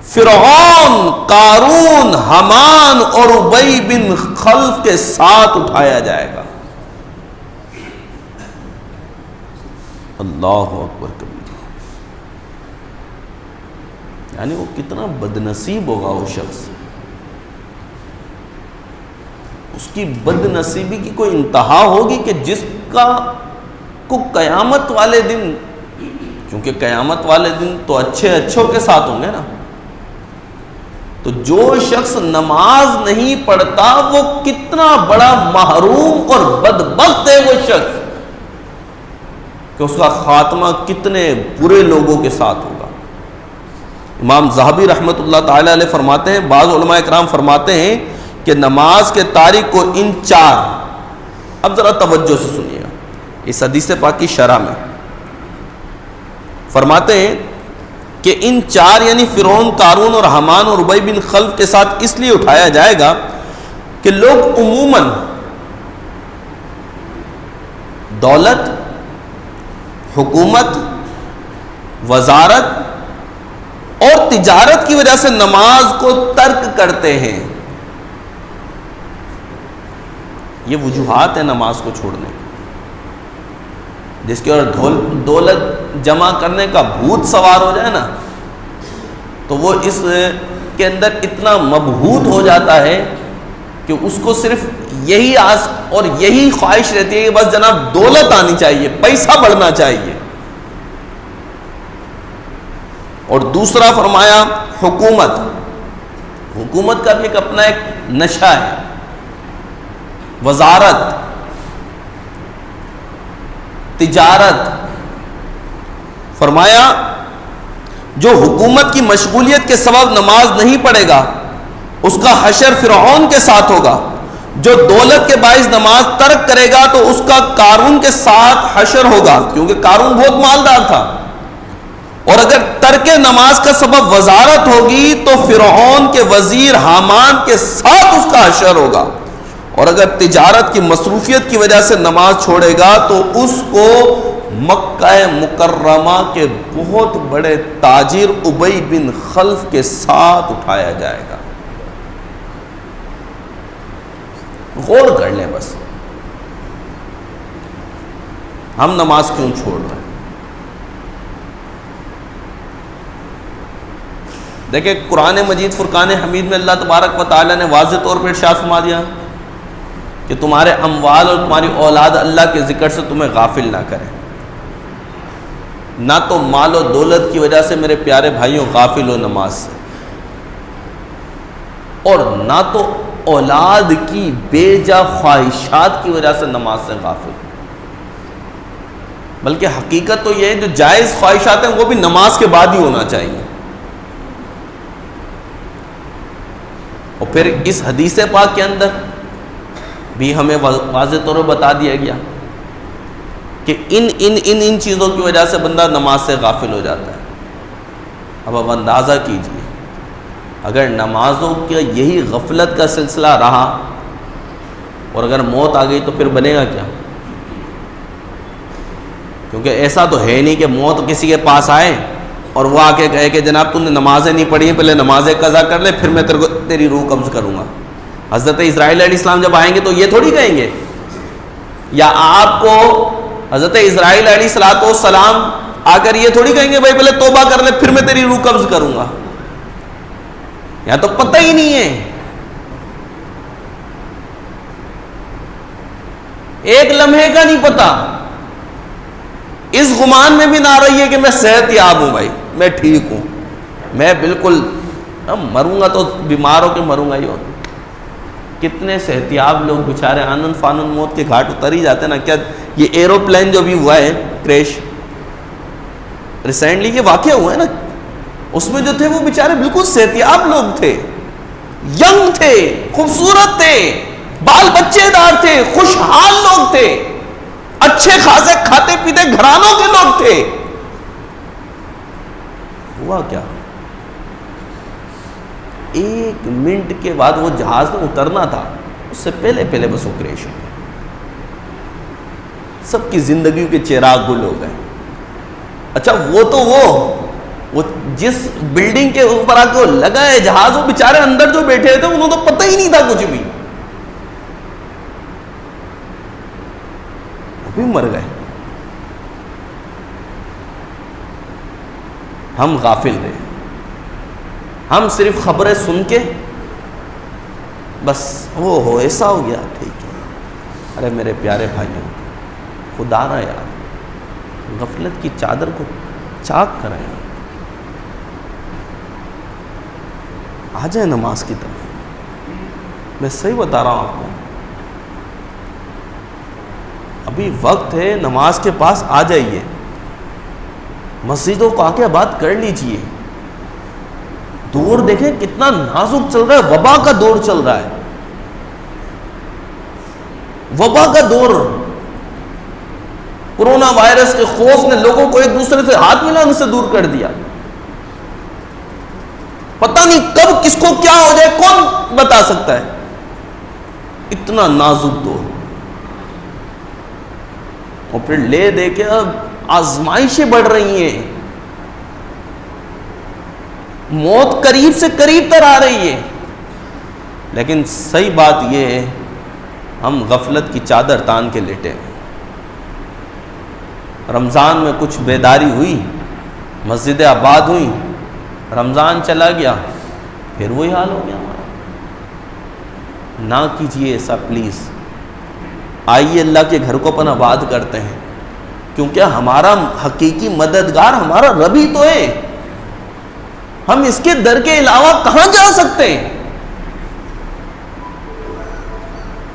فرعون، قارون، حامان اور ابی بن خلف کے ساتھ اٹھایا جائے گا۔ اللہ اکبر کبیر، یعنی وہ کتنا بدنصیب ہوگا وہ شخص، اس کی بد نصیبی کی کوئی انتہا ہوگی کہ جس کا کو قیامت والے دن، کیونکہ قیامت والے دن تو اچھوں کے ساتھ ہوں گے نا، تو جو شخص نماز نہیں پڑھتا وہ کتنا بڑا محروم اور بدبخت ہے وہ شخص، کہ اس کا خاتمہ کتنے برے لوگوں کے ساتھ ہوگا۔ امام ذہبی رحمۃ اللہ تعالی علیہ فرماتے ہیں، بعض علماء کرام فرماتے ہیں کہ نماز کے تارک کو ان چار، اب ذرا توجہ سے سنیے گا، اس حدیث پاک کی شرح میں فرماتے ہیں کہ ان چار یعنی فرعون، قارون اور حامان اور ابی بن خلف کے ساتھ اس لیے اٹھایا جائے گا کہ لوگ عموماً دولت، حکومت، وزارت اور تجارت کی وجہ سے نماز کو ترک کرتے ہیں۔ یہ وجوہات ہیں نماز کو چھوڑنے کی، جس کے اور دولت جمع کرنے کا بھوت سوار ہو جائے نا تو وہ اس کے اندر اتنا مبہوت ہو جاتا ہے کہ اس کو صرف یہی آس اور یہی خواہش رہتی ہے کہ بس جناب دولت آنی چاہیے، پیسہ بڑھنا چاہیے۔ اور دوسرا فرمایا حکومت، حکومت کا بھی ایک اپنا ایک نشہ ہے، وزارت، تجارت۔ فرمایا جو حکومت کی مشغولیت کے سبب نماز نہیں پڑھے گا اس کا حشر فرعون کے ساتھ ہوگا، جو دولت کے باعث نماز ترک کرے گا تو اس کا قارون کے ساتھ حشر ہوگا، کیونکہ قارون بہت مالدار تھا، اور اگر ترک نماز کا سبب وزارت ہوگی تو فرعون کے وزیر حامان کے ساتھ اس کا حشر ہوگا، اور اگر تجارت کی مصروفیت کی وجہ سے نماز چھوڑے گا تو اس کو مکہ مکرمہ کے بہت بڑے تاجر ابی بن خلف کے ساتھ اٹھایا جائے گا۔ غور کر لیں بس، ہم نماز کیوں چھوڑ رہے ہیں؟ دیکھیں قرآن مجید فرقان حمید میں اللہ تبارک و تعالی نے واضح طور پر ارشاد فرما دیا کہ تمہارے اموال اور تمہاری اولاد اللہ کے ذکر سے تمہیں غافل نہ کرے۔ نہ تو مال و دولت کی وجہ سے میرے پیارے بھائیوں غافل ہو نماز سے، اور نہ تو اولاد کی بے جا خواہشات کی وجہ سے نماز سے غافل ہو۔ بلکہ حقیقت تو یہ ہے جو جائز خواہشات ہیں وہ بھی نماز کے بعد ہی ہونا چاہیے. اور پھر اس حدیث پاک کے اندر بھی ہمیں واضح طور پر بتا دیا گیا کہ ان چیزوں کی وجہ سے بندہ نماز سے غافل ہو جاتا ہے. اب اندازہ کیجیے اگر نمازوں کا یہی غفلت کا سلسلہ رہا اور اگر موت آ گئی تو پھر بنے گا کیا؟ کیونکہ ایسا تو ہے نہیں کہ موت کسی کے پاس آئے اور وہ آ کے کہے کہ جناب تم نے نمازیں نہیں پڑھی ہیں، پہلے نمازیں قضا کر لے پھر میں تیری روح قبض کروں گا. حضرت اسرائیل علیہ السلام جب آئیں گے تو یہ تھوڑی کہیں گے، یا آپ کو حضرت اسرائیل علیہ السلام آ کر یہ تھوڑی کہیں گے بھائی پہلے توبہ کر لے پھر میں تیری روح قبض کروں گا. یا تو پتہ ہی نہیں ہے، ایک لمحے کا نہیں پتا. اس گمان میں بھی نہ رہی ہے کہ میں صحت یاب ہوں، بھائی میں ٹھیک ہوں، میں بالکل مروں گا تو بیمار ہو کے مروں گا. ہی کتنے صحت یاب لوگ بیچارے آنن فانن موت کے گھاٹ اتر ہی جاتے ہیں نا. کیا یہ ایروپلین جو بھی ہوا ہے کریش ریسنٹلی، یہ واقعہ ہوا ہے نا، اس میں جو تھے وہ بیچارے بالکل صحت یاب لوگ تھے، ینگ تھے، خوبصورت تھے، بال بچے دار تھے، خوشحال لوگ تھے، اچھے خاصے کھاتے پیتے گھرانوں کے لوگ تھے. ہوا کیا؟ ایک منٹ کے بعد وہ جہاز میں اترنا تھا، اس سے پہلے بس وہ کریش ہو گیا. سب کی زندگیوں کے چراغ گل ہو گئے. اچھا وہ جس بلڈنگ کے اوپر آ کے وہ لگا ہے جہاز، وہ بیچارے اندر جو بیٹھے تھے انہوں تو پتہ ہی نہیں تھا کچھ بھی، وہ بھی مر گئے. ہم غافل رہے، ہم صرف خبریں سن کے بس ہو ایسا ہو گیا ٹھیک ہے. ارے میرے پیارے بھائیوں، خدا نہ یار غفلت کی چادر کو چاک کریں، آ جائیں نماز کی طرف. میں صحیح بتا رہا ہوں آپ کو، ابھی وقت ہے، نماز کے پاس آ جائیے، مسجدوں کو آ کے بات کر لیجئے. دور دیکھیں کتنا نازک چل رہا ہے، وبا کا دور چل رہا ہے، وبا کا دور. کورونا وائرس کے خوف نے لوگوں کو ایک دوسرے سے ہاتھ ملانے سے دور کر دیا. پتہ نہیں کب کس کو کیا ہو جائے، کون بتا سکتا ہے؟ اتنا نازک دور. اور پھر لے دے کے اب آزمائشیں بڑھ رہی ہیں، موت قریب سے قریب تر آ رہی ہے. لیکن صحیح بات یہ ہے ہم غفلت کی چادر تان کے لیٹے. رمضان میں کچھ بیداری ہوئی، مسجدیں آباد ہوئیں، رمضان چلا گیا پھر وہی حال ہو گیا ہمارا. نہ کیجیے ایسا پلیز. آئیے اللہ کے گھر کو اپنا آباد کرتے ہیں، کیونکہ ہمارا حقیقی مددگار ہمارا رب ہی تو ہے. ہم اس کے در کے علاوہ کہاں جا سکتے ہیں؟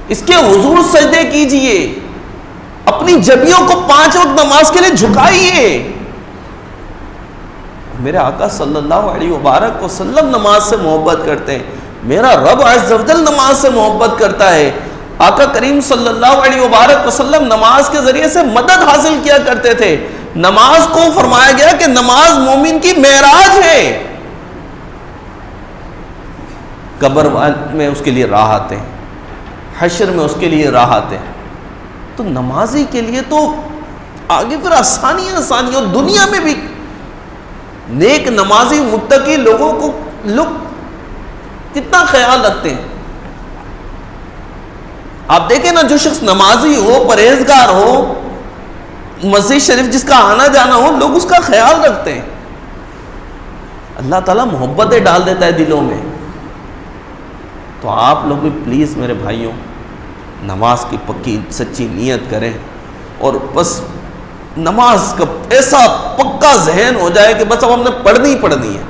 اس کے حضور سجدے کیجئے، اپنی جبیوں کو 5 وقت نماز کے لیے جھکائیے. میرے آقا صلی اللہ علیہ وبارک وسلم نماز سے محبت کرتے ہیں، میرا رب عز و جل نماز سے محبت کرتا ہے. آقا کریم صلی اللہ علیہ وبارک وسلم نماز کے ذریعے سے مدد حاصل کیا کرتے تھے. نماز کو فرمایا گیا کہ نماز مومن کی معراج ہے. قبر میں اس کے لیے راحت ہے، حشر میں اس کے لیے راحت ہے. تو نمازی کے لیے تو آگے پھر آسانی اور دنیا میں بھی نیک نمازی متقی لوگوں کو لوگ کتنا خیال رکھتے ہیں. آپ دیکھیں نا، جو شخص نمازی ہو، پرہیزگار ہو، مسجد شریف جس کا آنا جانا ہو، لوگ اس کا خیال رکھتے ہیں. اللہ تعالیٰ محبتیں ڈال دیتا ہے دلوں میں. تو آپ لوگ بھی پلیز میرے بھائیوں نماز کی پکی سچی نیت کریں، اور بس نماز کا ایسا پکا ذہن ہو جائے کہ بس اب ہم نے پڑھنی پڑھنی ہے.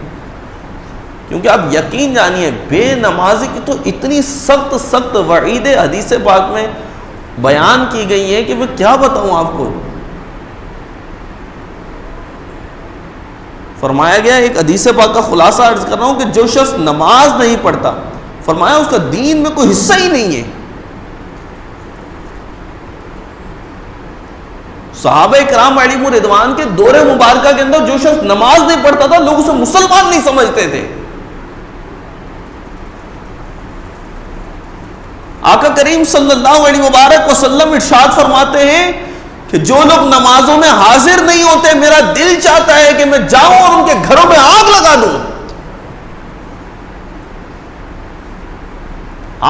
کیونکہ آپ یقین جانیے بے نمازی کی تو اتنی سخت وعید حدیث پاک میں بیان کی گئی ہے کہ میں کیا بتاؤں آپ کو. فرمایا گیا، ایک حدیث پاک کا خلاصہ عرض کر رہا ہوں، کہ جو شخص نماز نہیں پڑھتا، فرمایا اس کا دین میں کوئی حصہ ہی نہیں ہے۔ صحابہ کرام علیہم رضوان کے دور مبارکہ کے اندر جو شخص نماز نہیں پڑھتا تھا، لوگ اسے مسلمان نہیں سمجھتے تھے۔ آقا کریم صلی اللہ علیہ وبارک وسلم ارشاد فرماتے ہیں کہ جو لوگ نمازوں میں حاضر نہیں ہوتے، میرا دل چاہتا ہے کہ میں جاؤں اور ان کے گھروں میں آگ لگا دوں۔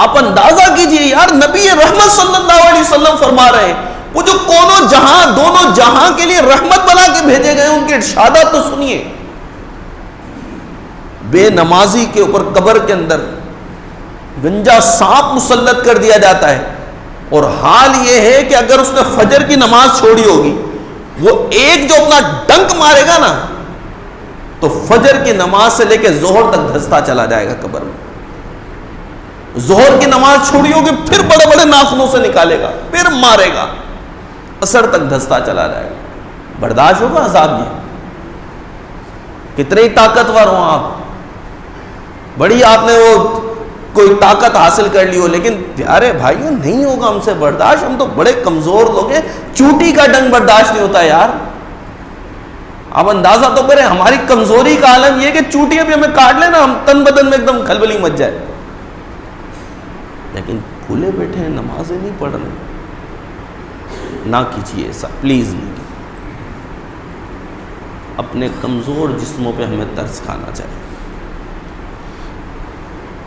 آپ اندازہ کیجئے یار، نبی رحمت صلی اللہ علیہ وسلم فرما رہے ہیں، وہ جو کونوں جہاں، دونوں جہاں کے لیے رحمت بنا کے بھیجے گئے، ان کے ارشادات تو سنیے۔ بے نمازی کے اوپر قبر کے اندر گنجا سانپ مسلط کر دیا جاتا ہے، اور حال یہ ہے کہ اگر اس نے فجر کی نماز چھوڑی ہوگی، وہ ایک جو اپنا ڈنک مارے گا نا، تو فجر کی نماز سے لے کے ظہر تک دھستا چلا جائے گا قبر میں۔ ظہر کی نماز چھوڑی ہوگی، پھر بڑے بڑے ناخنوں سے نکالے گا، پھر مارے گا، اثر تک دھستا چلا جائے گا۔ برداشت ہوگا عذاب یہ؟ کتنے طاقتور ہوں آپ، بڑی آپ نے وہ کوئی طاقت حاصل کر لی ہو، لیکن پیارے بھائیوں نہیں ہوگا ہم سے برداشت، ہم تو بڑے کمزور لوگ ہیں، چوٹی کا ڈنگ برداشت نہیں ہوتا یار۔ آپ اندازہ تو کریں، ہماری کمزوری کا عالم یہ کہ چوٹیاں بھی ہمیں کاٹ لیں نا، ہم تن بدن میں ایک دم کھلبلی مچ جائے، لیکن بھولے بیٹھے ہیں، نمازیں نہیں پڑھ رہے۔ نہ کیجیے ایسا، پلیز نہیں۔ اپنے کمزور جسموں پہ ہمیں ترس کھانا چاہیے،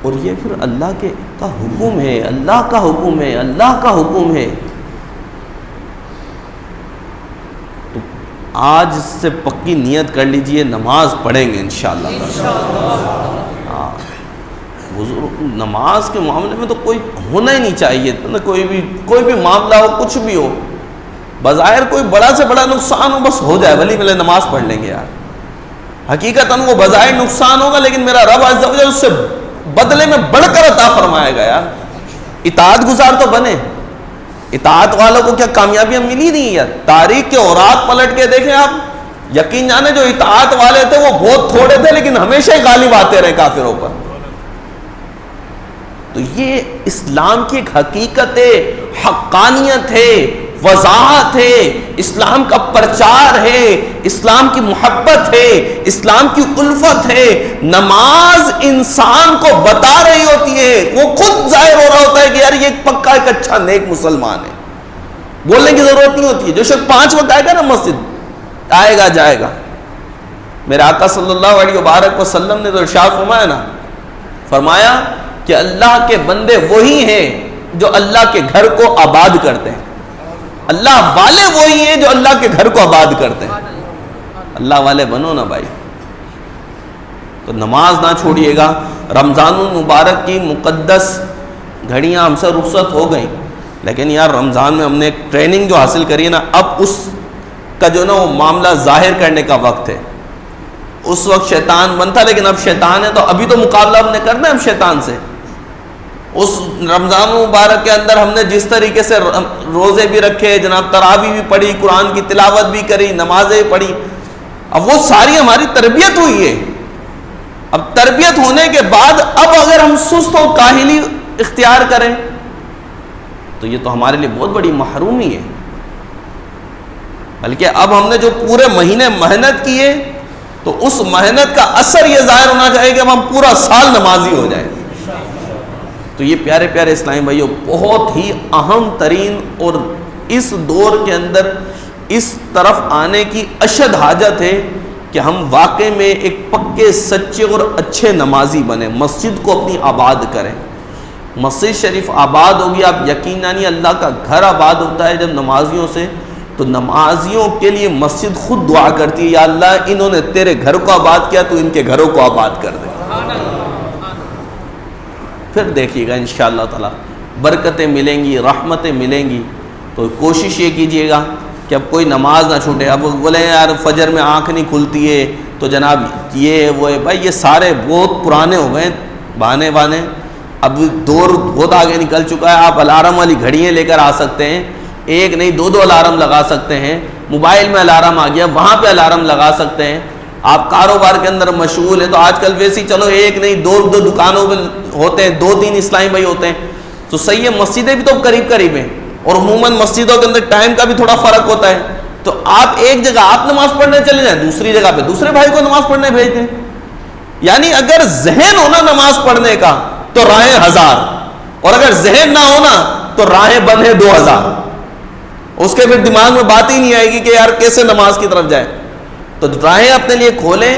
اور یہ پھر اللہ کا حکم ہے، اللہ کا حکم ہے، اللہ کا حکم ہے۔ تو آج سے پکی نیت کر لیجئے، نماز پڑھیں گے انشاءاللہ۔ ہاں، نماز کے معاملے میں تو کوئی ہونا ہی نہیں چاہیے، کوئی بھی معاملہ ہو، کچھ بھی ہو، بظاہر کوئی بڑا سے بڑا نقصان ہو، بس ہو جائے، ولی پہلے نماز پڑھ لیں گے یار۔ حقیقتاً وہ بظاہر نقصان ہوگا، لیکن میرا رب عز و جل اس سے بدلے میں بڑھ کر عطا فرمائے گا یار۔ اطاعت گزار تو بنے، اطاعت والوں کو کیا کامیابیاں ملی نہیں یار؟ تاریخ کے اوراق پلٹ کے دیکھیں آپ، یقین جانے جو اطاعت والے تھے وہ بہت تھوڑے تھے، لیکن ہمیشہ ہی غالب آتے رہے کافروں پر۔ تو یہ اسلام کی ایک حقیقت ہے، حقانیت ہے، وضاحت ہے، اسلام کا پرچار ہے، اسلام کی محبت ہے، اسلام کی الفت ہے۔ نماز انسان کو بتا رہی ہوتی ہے، وہ خود ظاہر ہو رہا ہوتا ہے کہ یار یہ ایک پکا، ایک اچھا نیک مسلمان ہے، بولنے کی ضرورت نہیں ہوتی ہے۔ جو شخص 5 وقت آئے گا نا مسجد، آئے گا جائے گا۔ میرے آقا صلی اللہ علیہ وبارک وسلم نے تو ارشاد فرمایا نا، فرمایا کہ اللہ کے بندے وہی ہیں جو اللہ کے گھر کو آباد کرتے ہیں، اللہ والے وہی ہیں جو اللہ کے گھر کو آباد کرتے ہیں۔ اللہ والے بنو نا بھائی، تو نماز نہ چھوڑیے گا۔ رمضان المبارک کی مقدس گھڑیاں ہم سے رخصت ہو گئیں، لیکن یار رمضان میں ہم نے ایک ٹریننگ جو حاصل کری ہے نا، اب اس کا جو نا وہ معاملہ ظاہر کرنے کا وقت ہے۔ اس وقت شیطان بنتا، لیکن اب شیطان ہے تو ابھی تو مقابلہ ہم نے کرنا ہے اب شیطان سے۔ اس رمضان مبارک کے اندر ہم نے جس طریقے سے روزے بھی رکھے، جناب تراویح بھی پڑھی، قرآن کی تلاوت بھی کری، نمازیں پڑھی، اب وہ ساری ہماری تربیت ہوئی ہے۔ اب تربیت ہونے کے بعد اب اگر ہم سست و کاہلی اختیار کریں تو یہ تو ہمارے لیے بہت بڑی محرومی ہے۔ بلکہ اب ہم نے جو پورے مہینے محنت کی ہے تو اس محنت کا اثر یہ ظاہر ہونا چاہیے کہ اب ہم پورا سال نمازی ہو جائیں۔ تو یہ پیارے پیارے اسلامی بھائیوں، بہت ہی اہم ترین اور اس دور کے اندر اس طرف آنے کی اشد حاجت ہے کہ ہم واقع میں ایک پکے، سچے اور اچھے نمازی بنیں، مسجد کو اپنی آباد کریں۔ مسجد شریف آباد ہوگی، آپ یقین جانیے اللہ کا گھر آباد ہوتا ہے جب نمازیوں سے، تو نمازیوں کے لیے مسجد خود دعا کرتی ہے، یا اللہ انہوں نے تیرے گھر کو آباد کیا، تو ان کے گھروں کو آباد کر دے۔ پھر دیکھیے گا انشاءاللہ تعالی برکتیں ملیں گی، رحمتیں ملیں گی۔ تو کوشش یہ کیجئے گا کہ اب کوئی نماز نہ چھوٹے۔ اب بولے یار فجر میں آنکھ نہیں کھلتی ہے تو جناب یہ وہ ہے، بھائی یہ سارے بہت پرانے ہو گئے بہانے۔ اب دور بہت آگے نکل چکا ہے۔ آپ الارم والی گھڑیاں لے کر آ سکتے ہیں، ایک نہیں 2 الارم لگا سکتے ہیں۔ موبائل میں الارم آ گیا، وہاں پہ الارم لگا سکتے ہیں۔ آپ کاروبار کے اندر مشغول ہیں تو آج کل ویسے ہی چلو ایک نہیں دو دکانوں پہ ہوتے ہیں، 2-3 اسلامی بھائی ہوتے ہیں تو صحیح ہے، مسجدیں بھی تو قریب قریب ہیں اور عموماً مسجدوں کے اندر ٹائم کا بھی تھوڑا فرق ہوتا ہے، تو آپ ایک جگہ آپ نماز پڑھنے چلے جائیں، دوسری جگہ پہ دوسرے بھائی کو نماز پڑھنے بھیج دیں. یعنی اگر ذہن ہونا نماز پڑھنے کا تو راہیں 1000، اور اگر ذہن نہ ہونا تو راہیں بند ہیں 2000. اس کے پھر دماغ میں بات ہی نہیں آئے گی کہ یار کیسے نماز کی طرف جائیں. تو راہیں اپنے لیے کھولیں،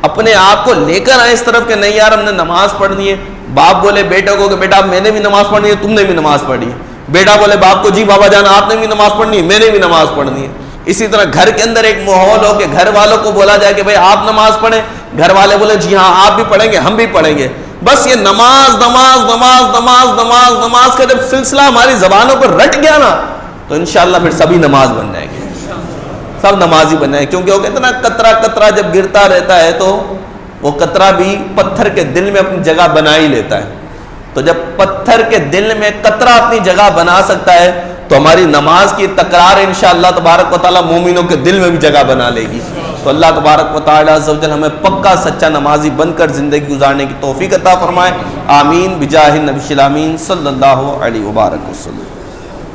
اپنے آپ کو لے کر آئیں اس طرف کہ نہیں یار ہم نے نماز پڑھنی ہے. باپ بولے بیٹے کو کہ بیٹا میں نے بھی نماز پڑھنی ہے، تم نے بھی نماز پڑھنی ہے. بیٹا بولے باپ کو جی بابا جان آپ نے بھی نماز پڑھنی ہے، میں نے بھی نماز پڑھنی ہے. اسی طرح گھر کے اندر ایک ماحول ہو کہ گھر والوں کو بولا جائے کہ بھائی آپ نماز پڑھیں، گھر والے بولے جی ہاں آپ بھی پڑھیں گے ہم بھی پڑھیں گے. بس یہ نماز نماز نماز نماز نماز نماز کا جب سلسلہ ہماری زبانوں پر رٹ گیا نا تو انشاءاللہ پھر سبھی نماز بن جائیں گے، سب نمازی بن جائیں گے. کیونکہ وہ کہتے ہیں نا قطرہ قطرہ جب گرتا رہتا ہے تو وہ قطرہ بھی پتھر کے دل میں اپنی جگہ بنا ہی لیتا ہے. تو جب پتھر کے دل میں قطرہ اپنی جگہ بنا سکتا ہے تو ہماری نماز کی تکرار انشاءاللہ تبارک و تعالیٰ مومنوں کے دل میں بھی جگہ بنا لے گی. تو اللہ تبارک و تعالیٰ عز و جل ہمیں پکا سچا نمازی بن کر زندگی گزارنے کی توفیق عطا فرمائے. آمین بجاہ النبی الامین صلی اللہ علیہ وبارک وسلم.